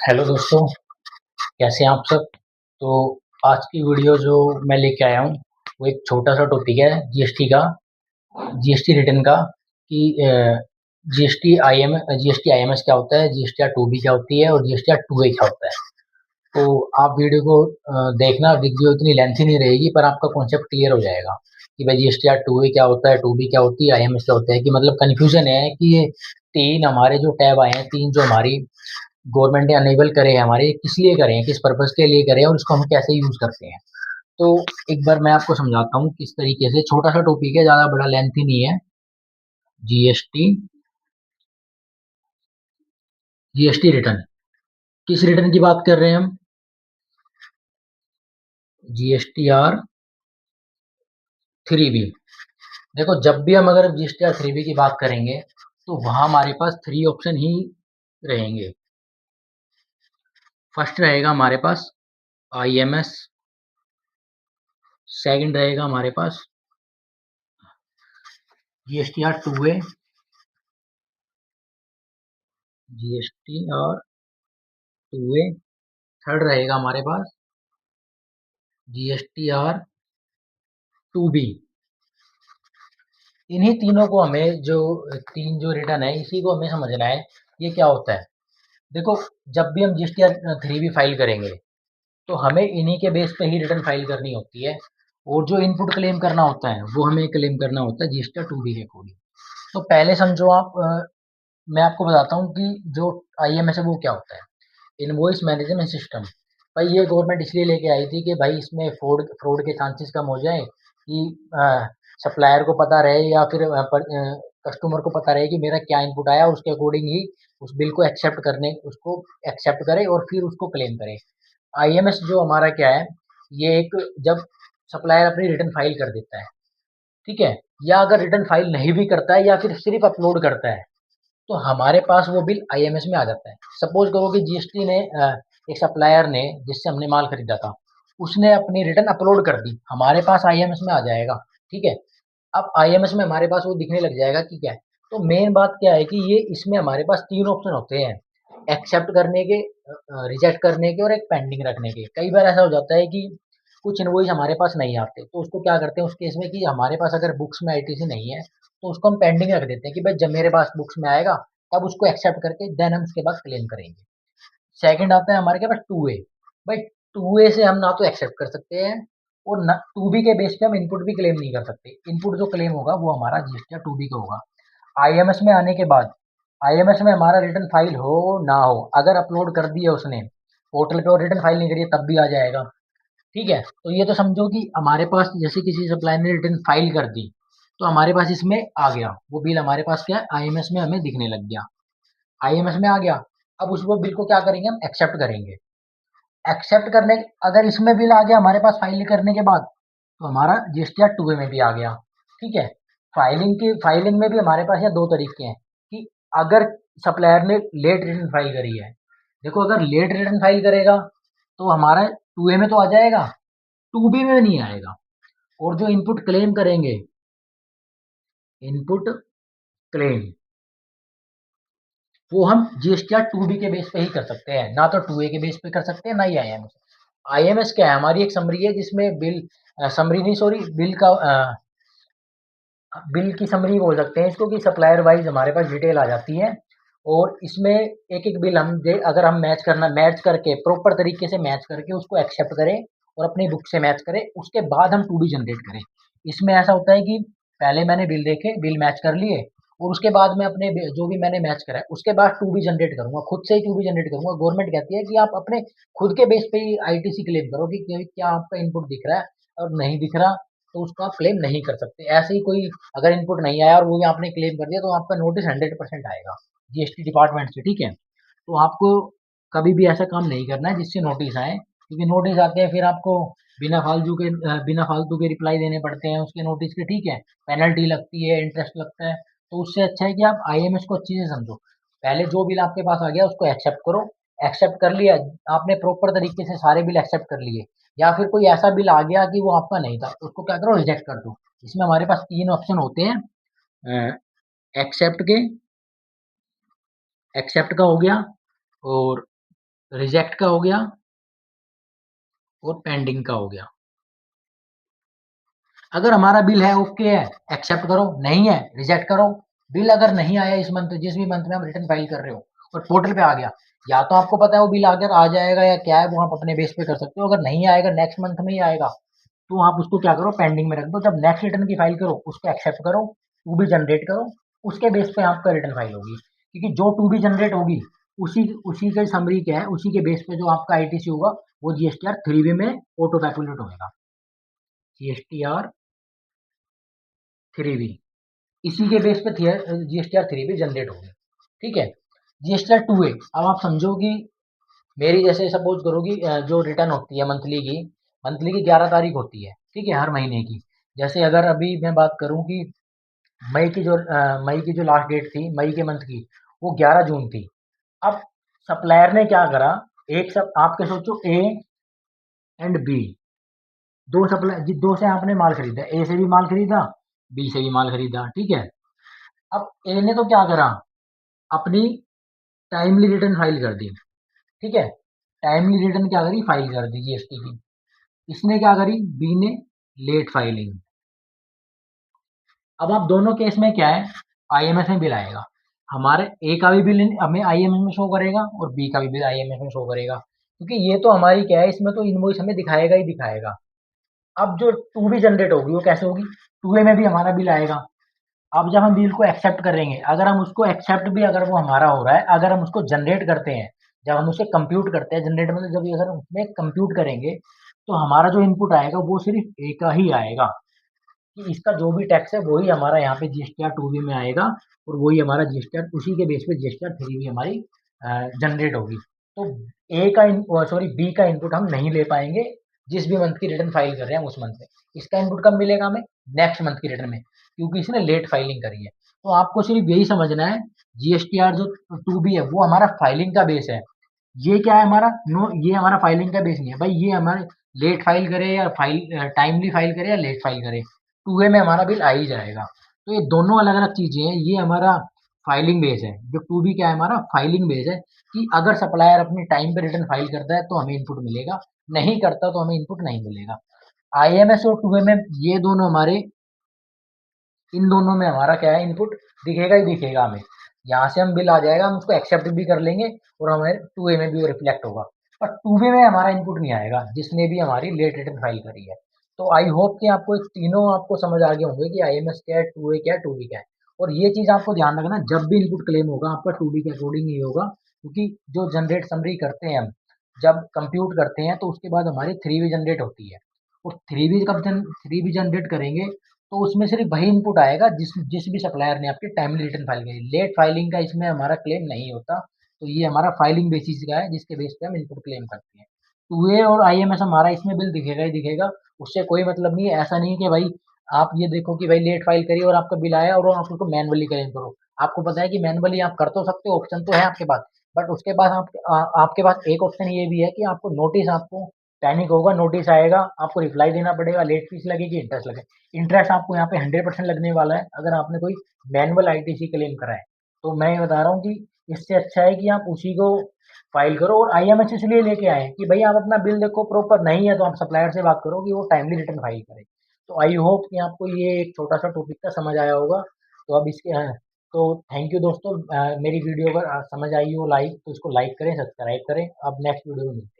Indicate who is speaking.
Speaker 1: Hello दोस्तों, कैसे हैं आप सब। तो आज की वीडियो जो मैं लेके आया हूँ वो एक छोटा सा टॉपिक है जीएसटी का, जीएसटी रिटर्न का कि जीएसटी आईएमएस क्या होता है, जीएसटी आर टू बी क्या होती है और जीएसटी आर टू ए क्या होता है। तो आप वीडियो को देखना, वीडियो इतनी लेंथी नहीं रहेगी पर आपका कॉन्सेप्ट क्लियर हो जाएगा कि भाई जीएसटी आर टू ए क्या होता है, टू बी क्या होती है, आईएमएस क्या होता है। कि मतलब कन्फ्यूजन है कि ये तीन हमारे जो टैब आए हैं, तीन जो हमारी गवर्नमेंट ने अनेबल करे हैं, हमारे किस लिए करे हैं, किस पर्पज के लिए करे हैं और उसको हम कैसे यूज करते हैं। तो एक बार मैं आपको समझाता हूँ किस तरीके से। छोटा सा टॉपिक है, ज्यादा बड़ा लेंथ ही नहीं है। GST, GST return. किस रिटर्न की बात कर रहे हैं हम? GST R three B. देखो, जब भी हम अगर जीएसटी आर थ्री बी की बात करेंगे तो वहां हमारे पास थ्री ऑप्शन ही रहेंगे। फर्स्ट रहेगा हमारे पास आईएमएस, सेकंड रहेगा हमारे पास GST R two A, GST R two A, third रहेगा हमारे पास जीएसटी आर टू बी। इन्हीं तीनों को हमें जो तीन जो रिटर्न है इसी को हमें समझना है ये क्या होता है। देखो, जब भी हम GST R three B file करेंगे तो हमें इन्हीं के बेस पे ही रिटर्न फाइल करनी होती है। और जो इनपुट क्लेम करना होता है वो हमें क्लेम करना होता है जीएसटी आर टू बी के अकॉर्डिंग। तो पहले समझो आप, मैं आपको बताता हूँ कि जो आईएमएस है वो क्या होता है। Invoice management system. भाई ये गवर्नमेंट इसलिए लेके आई थी कि भाई इसमें फ्रॉड फ्रॉड के चांसेस कम हो जाए, कि सप्लायर को पता रहे या फिर कस्टमर को पता रहे कि मेरा क्या इनपुट आया, उसके अकॉर्डिंग ही उस बिल को एक्सेप्ट करे और फिर उसको क्लेम करे। आईएमएस जो हमारा क्या है, ये एक, जब सप्लायर अपनी रिटर्न फाइल कर देता है, ठीक है, या अगर रिटर्न फाइल नहीं भी करता है या फिर सिर्फ अपलोड करता है, तो हमारे पास वो बिल आईएमएस में आ जाता है। सपोज करो कि जीएसटी ने एक सप्लायर ने जिससे हमने माल खरीदा था, उसने अपनी रिटर्न अपलोड कर दी, हमारे पास आईएमएस में आ जाएगा। ठीक है, अब आईएमएस में हमारे पास वो दिखने लग जाएगा कि क्या है। तो मेन बात क्या है कि ये इसमें हमारे पास तीन ऑप्शन होते हैं, एक्सेप्ट करने के, रिजेक्ट करने के और एक पेंडिंग रखने के। कई बार ऐसा हो जाता है कि कुछ इनवॉइस हमारे पास नहीं आते, तो उसको क्या करते हैं उस केस में कि हमारे पास अगर बुक्स में आईटीसी नहीं है तो उसको हम पेंडिंग रख देते हैं कि भाई जब मेरे पास बुक्स में आएगा तब उसको एक्सेप्ट करके देन हम उसके बाद क्लेम करेंगे। सेकंड आता है हमारे के पास टू ए। भाई टू ए से हम ना तो एक्सेप्ट कर सकते हैं और ना टू बी के बेस पे हम इनपुट भी क्लेम नहीं कर सकते। इनपुट जो क्लेम होगा वो हमारा जीएसटी टू बी का होगा। आईएमएस में आने के बाद, आईएमएस में हमारा रिटर्न फाइल हो ना हो, अगर अपलोड कर दिया उसने पोर्टल पे और रिटर्न फाइल नहीं करी है, तब भी आ जाएगा। ठीक है, तो ये तो समझो कि हमारे पास जैसे किसी सप्लायर ने रिटर्न फाइल कर दी तो हमारे पास इसमें आ गया वो बिल, हमारे पास क्या है आईएमएस में हमें दिखने लग गया, आईएमएस में आ गया। अब उस वो बिल को क्या करेंगे, हम एक्सेप्ट करेंगे। एक्सेप्ट करने, अगर इसमें बिल आ गया हमारे पास फाइल करने के बाद, तो हमारा जीएसटीआर टू में भी आ गया। ठीक है, फाइलिंग में भी हमारे पास ये दो तरीके हैं कि अगर सप्लायर ने लेट रिटर्न फाइल करी है, देखो अगर लेट रिटर्न फाइल करेगा तो हमारा टू ए में तो आ जाएगा, टू बी में नहीं आएगा। और जो इनपुट क्लेम करेंगे, इनपुट क्लेम, वो हम जीएसटीआर टू बी के बेस पे ही कर सकते हैं, ना तो टू ए के बेस पे कर सकते हैं ना ही आईएमएस। आईएमएस क्या है, हमारी एक समरी है जिसमें बिल, समरी नहीं सॉरी, बिल की समरी बोल सकते हैं इसको, कि सप्लायर वाइज हमारे पास डिटेल आ जाती है। और इसमें एक एक बिल अगर हम मैच करके प्रॉपर तरीके से मैच करके उसको एक्सेप्ट करें और अपनी बुक से मैच करें, उसके बाद हम टू बी जनरेट करें। इसमें ऐसा होता है कि पहले मैंने बिल देखे, बिल मैच कर लिए, और उसके बाद मैं अपने जो भी मैंने मैच करा है उसके बाद टू बी जनरेट करूंगा, खुद से ही टू बी जनरेट करूंगा। गवर्नमेंट कहती है कि आप अपने खुद के बेस पे ही आईटीसी क्लेम करो कि क्या आपका इनपुट दिख रहा है, और नहीं दिख रहा तो उसका आप क्लेम नहीं कर सकते। ऐसे ही कोई अगर इनपुट नहीं आया और वो आपने क्लेम कर दिया तो आपका नोटिस 100% आएगा जीएसटी डिपार्टमेंट से। ठीक है, तो आपको कभी भी ऐसा काम नहीं करना है जिससे नोटिस आए, क्योंकि नोटिस आते हैं फिर आपको बिना फालतू के रिप्लाई देने पड़ते हैं उसके नोटिस के। ठीक है, पेनल्टी लगती है, इंटरेस्ट लगता है। तो उससे अच्छा है कि आप आईएमएस को अच्छे से समझो। पहले जो बिल आपके पास आ गया उसको एक्सेप्ट करो। एक्सेप्ट कर लिया आपने प्रॉपर तरीके से, सारे बिल एक्सेप्ट कर लिए, या फिर कोई ऐसा बिल आ गया कि वो आपका नहीं था, उसको क्या करो, रिजेक्ट कर दो। इसमें हमारे पास तीन ऑप्शन होते हैं, एक्सेप्ट के, एक्सेप्ट का हो गया, और रिजेक्ट का हो गया और पेंडिंग का हो गया। अगर हमारा बिल है ओके है एक्सेप्ट करो, नहीं है रिजेक्ट करो। बिल अगर नहीं आया इस मंथ, जिस भी मंथ में आप रिटर्न फाइल कर रहे हो और पोर्टल पे आ गया, या तो आपको पता है वो बिल अगर आ जाएगा या क्या है वो आप अपने बेस पे कर सकते हो। अगर नहीं आएगा नेक्स्ट मंथ में ही आएगा तो आप उसको क्या करो पेंडिंग में रख दो। जब नेक्स्ट रिटर्न की फाइल करो उसको एक्सेप्ट करो, टू बी जनरेट करो, उसके बेस पे आपका रिटर्न फाइल होगी। क्योंकि जो टू बी जनरेट होगी उसी उसी के समरी क्या है, उसी के बेस पे जो आपका आईटीसी होगा वो जीएसटीआर 3B में ऑटो कैलकुलेट होगा। जीएसटीआर 3B इसी के बेस पे जीएसटीआर 3B जनरेट होगी। ठीक है। जीएसटीआर 2A, अब आप समझो कि मेरी जैसे सपोज करो कि जो रिटर्न होती है मंथली की 11 तारीख होती है, ठीक है, हर महीने की। जैसे अगर अभी मैं बात करूं कि मई की जो लास्ट डेट थी मई के मंथ की, वो 11 जून थी। अब सप्लायर ने क्या करा, एक सब आपके सोचो ए एंड बी, दो सप्लाई, दो से आपने माल खरीदा, ए से भी माल खरीदा, बी से भी माल खरीदा, ठीक है। अब ए ने तो क्या करा, अपनी टाइमली रिटर्न फाइल कर दी, ठीक है। टाइमली रिटर्न क्या करी, फाइल कर दी जीएसटी की। इसने क्या करी, बी ने लेट फाइलिंग। अब आप दोनों केस में क्या है, आईएमएस में बिल आएगा। हमारे ए का भी बिल हमें आईएमएस में शो करेगा और बी का भी बिल आईएमएस में शो करेगा, क्योंकि ये तो हमारी क्या है, इसमें तो इनवॉइस हमें दिखाएगा ही दिखाएगा। अब जो टू बी जनरेट होगी वो कैसे होगी, टू ए में भी हमारा बिल आएगा। अब जब हम बिल को एक्सेप्ट करेंगे, अगर हम उसको एक्सेप्ट भी अगर वो हमारा हो रहा है, अगर हम उसको जनरेट करते हैं, जब हम उसे कंप्यूट करते हैं, जनरेट मतलब जब अगर हम उसमें कंप्यूट करेंगे तो हमारा जो इनपुट आएगा वो सिर्फ ए का ही आएगा, कि इसका जो भी टैक्स है वही हमारा यहाँ पे जीएसटीआर 2B में आएगा और वही हमारा जीएसटीआर, उसी के बेस पे जीएसटीआर 3B हमारी जनरेट होगी। तो ए का सॉरी बी का इनपुट हम नहीं ले पाएंगे जिस भी मंथ की रिटर्न फाइल कर रहे हैं उस मंथ में। इसका इनपुट कब मिलेगा हमें, नेक्स्ट मंथ की रिटर्न में, क्योंकि इसने लेट फाइलिंग करी है। तो आपको सिर्फ यही समझना है, जीएसटीआर जो 2B है वो हमारा फाइलिंग का बेस है। ये क्या है हमारा, नो ये हमारा फाइलिंग का बेस नहीं है भाई, ये हमारे लेट फाइल करे या फाइल टाइमली फाइल करे या लेट फाइल करे, टू वे में हमारा बिल आ ही जाएगा। तो ये दोनों अलग अलग चीजें हैं। ये हमारा फाइलिंग बेस है, जो टू बी क्या है हमारा फाइलिंग बेस है, कि अगर सप्लायर अपने टाइम पे रिटर्न फाइल करता है तो हमें इनपुट मिलेगा, नहीं करता तो हमें इनपुट नहीं मिलेगा। आईएमएस और टू वे में ये दोनों हमारे, इन दोनों में हमारा क्या है, इनपुट दिखेगा ही दिखेगा हमें। यहाँ से हम बिल आ जाएगा, हम उसको एक्सेप्ट भी कर लेंगे और हमारे टू ए में भी वो रिफ्लेक्ट होगा। पर टू बी में हमारा इनपुट नहीं आएगा जिसने भी हमारी लेट रिटर्न फाइल करी है। तो आई होप कि आपको तीनों आपको समझ आ गए होंगे कि आईएमएस क्या है, टू ए क्या है, टू बी क्या है। और ये चीज आपको ध्यान रखना, जब भी इनपुट क्लेम होगा आपका टू बी के अकॉर्डिंग ही होगा, क्योंकि जो जनरेट समरी करते हैं हम, जब कंप्यूट करते हैं तो उसके बाद हमारी थ्री बी जनरेट होती है। और थ्री बी जनरेट करेंगे तो उसमें सिर्फ वही इनपुट आएगा जिस जिस भी सप्लायर ने आपकी टाइमली रिटर्न फाइल करी। लेट फाइलिंग का इसमें हमारा क्लेम नहीं होता। तो ये हमारा फाइलिंग बेसिस का है जिसके बेस पे हम इनपुट क्लेम करते हैं। टू ए और आईएमएस हमारा इसमें बिल दिखेगा ही दिखेगा, उससे कोई मतलब नहीं है। ऐसा नहीं है कि भाई आप ये देखो कि भाई लेट फाइल करिए और आपका बिल आया और आप उसको मैनुअली क्लेम करो। आपको पता है कि मैनुअली आप कर तो सकते हो, ऑप्शन तो है आपके पास, बट उसके बाद आपके पास एक ऑप्शन ये भी है कि आपको नोटिस, आपको पैनिक होगा, नोटिस आएगा, आपको रिप्लाई देना पड़ेगा, लेट फीस लगेगी, इंटरेस्ट लगेगा। इंटरेस्ट आपको यहाँ पे 100% लगने वाला है अगर आपने कोई मैनुअल आईटीसी क्लेम करा है। तो मैं ये बता रहा हूँ कि इससे अच्छा है कि आप उसी को फाइल करो। और आईएमएस इसलिए लेके आए कि भाई आप अपना बिल देखो प्रॉपर नहीं है तो आप सप्लायर से बात करो कि वो टाइमली रिटर्न फाइल करे। तो आई होप कि आपको ये एक छोटा सा टॉपिक का समझ आया होगा। तो अब इसके तो थैंक यू दोस्तों, मेरी वीडियो अगर समझ आई हो लाइक तो इसको लाइक करें, सब्सक्राइब करें। अब नेक्स्ट वीडियो में मिलते हैं।